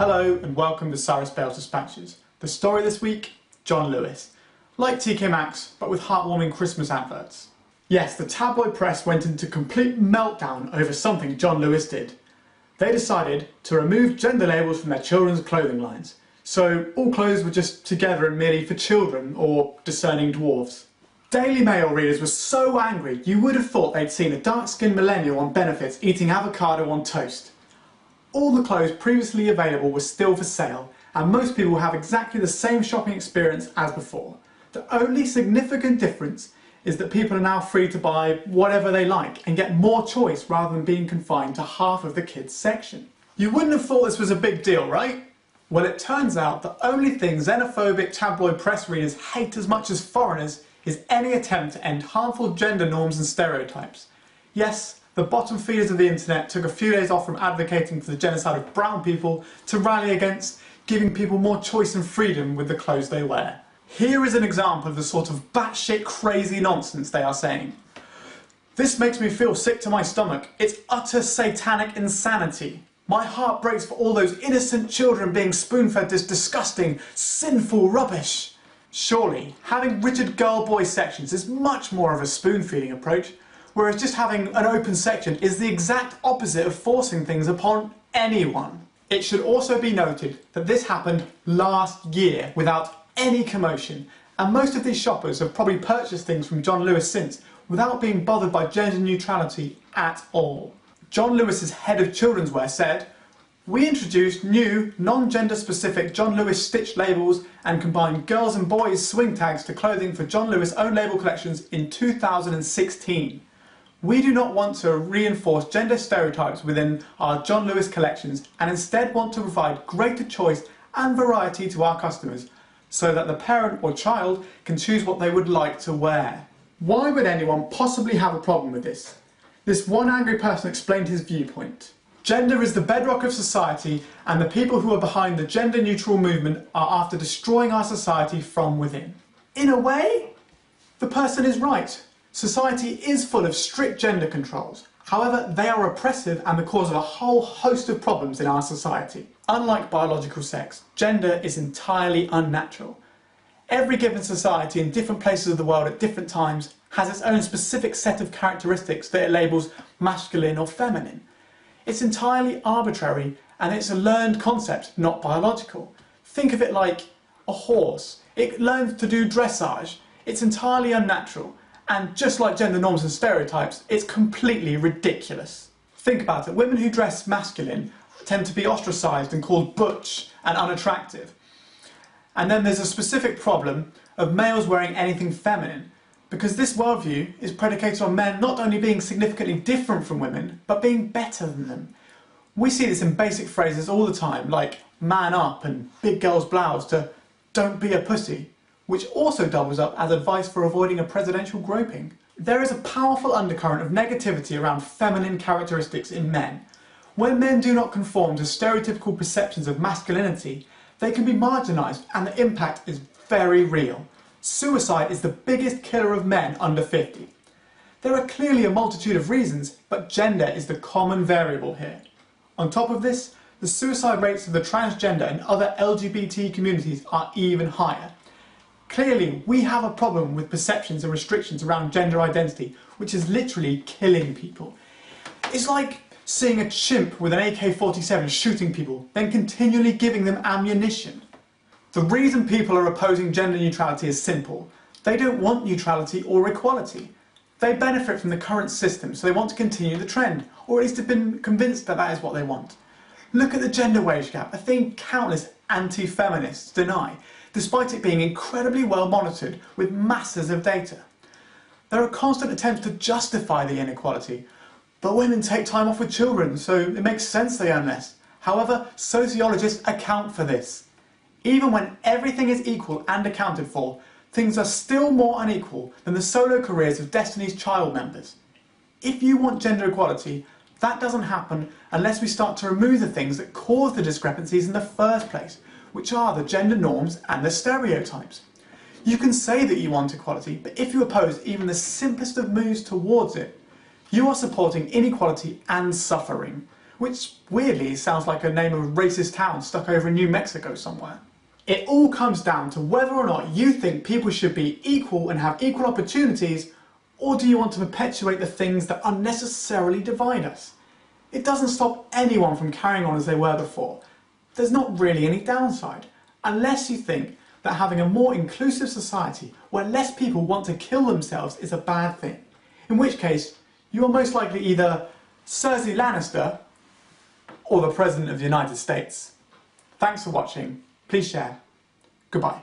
Hello and welcome to Cyrus Bales Dispatches. The story this week, John Lewis. Like TK Maxx, but with heartwarming Christmas adverts. Yes, the tabloid press went into complete meltdown over something John Lewis did. They decided to remove gender labels from their children's clothing lines. So all clothes were just together and merely for children or discerning dwarves. Daily Mail readers were so angry you would have thought they'd seen a dark-skinned millennial on benefits eating avocado on toast. All the clothes previously available were still for sale, and most people have exactly the same shopping experience as before. The only significant difference is that people are now free to buy whatever they like and get more choice rather than being confined to half of the kids section. You wouldn't have thought this was a big deal, right? Well, it turns out the only thing xenophobic tabloid press readers hate as much as foreigners is any attempt to end harmful gender norms and stereotypes. Yes, the bottom feeders of the internet took a few days off from advocating for the genocide of brown people to rally against giving people more choice and freedom with the clothes they wear. Here is an example of the sort of batshit crazy nonsense they are saying. This makes me feel sick to my stomach. It's utter satanic insanity. My heart breaks for all those innocent children being spoon-fed this disgusting, sinful rubbish. Surely, having rigid girl-boy sections is much more of a spoon-feeding approach, whereas just having an open section is the exact opposite of forcing things upon anyone. It should also be noted that this happened last year without any commotion, and most of these shoppers have probably purchased things from John Lewis since without being bothered by gender neutrality at all. John Lewis's head of children's wear said, "We introduced new, non-gender specific John Lewis stitched labels and combined girls and boys swing tags to clothing for John Lewis own label collections in 2016. We do not want to reinforce gender stereotypes within our John Lewis collections and instead want to provide greater choice and variety to our customers so that the parent or child can choose what they would like to wear." Why would anyone possibly have a problem with this? This one angry person explained his viewpoint. "Gender is the bedrock of society, and the people who are behind the gender neutral movement are after destroying our society from within." In a way, the person is right. Society is full of strict gender controls. However, they are oppressive and the cause of a whole host of problems in our society. Unlike biological sex, gender is entirely unnatural. Every given society in different places of the world at different times has its own specific set of characteristics that it labels masculine or feminine. It's entirely arbitrary and it's a learned concept, not biological. Think of it like a horse. It learns to do dressage. It's entirely unnatural. And just like gender norms and stereotypes, it's completely ridiculous. Think about it, women who dress masculine tend to be ostracised and called butch and unattractive. And then there's a specific problem of males wearing anything feminine, because this worldview is predicated on men not only being significantly different from women, but being better than them. We see this in basic phrases all the time, like man up and big girl's blouse to don't be a pussy, which also doubles up as advice for avoiding a presidential groping. There is a powerful undercurrent of negativity around feminine characteristics in men. When men do not conform to stereotypical perceptions of masculinity, they can be marginalised and the impact is very real. Suicide is the biggest killer of men under 50. There are clearly a multitude of reasons, but gender is the common variable here. On top of this, the suicide rates of the transgender and other LGBT communities are even higher. Clearly, we have a problem with perceptions and restrictions around gender identity, which is literally killing people. It's like seeing a chimp with an AK-47 shooting people, then continually giving them ammunition. The reason people are opposing gender neutrality is simple. They don't want neutrality or equality. They benefit from the current system, so they want to continue the trend, or at least have been convinced that that is what they want. Look at the gender wage gap, a thing countless anti-feminists deny, despite it being incredibly well monitored with masses of data. There are constant attempts to justify the inequality, but women take time off with children, so it makes sense they earn less. However, sociologists account for this. Even when everything is equal and accounted for, things are still more unequal than the solo careers of Destiny's Child members. If you want gender equality, that doesn't happen unless we start to remove the things that cause the discrepancies in the first place, which are the gender norms and the stereotypes. You can say that you want equality, but if you oppose even the simplest of moves towards it, you are supporting inequality and suffering, which weirdly sounds like a name of a racist town stuck over in New Mexico somewhere. It all comes down to whether or not you think people should be equal and have equal opportunities, or do you want to perpetuate the things that unnecessarily divide us? It doesn't stop anyone from carrying on as they were before. There's not really any downside, unless you think that having a more inclusive society where less people want to kill themselves is a bad thing, in which case you are most likely either Cersei Lannister or the President of the United States. Thanks for watching. Please share. Goodbye.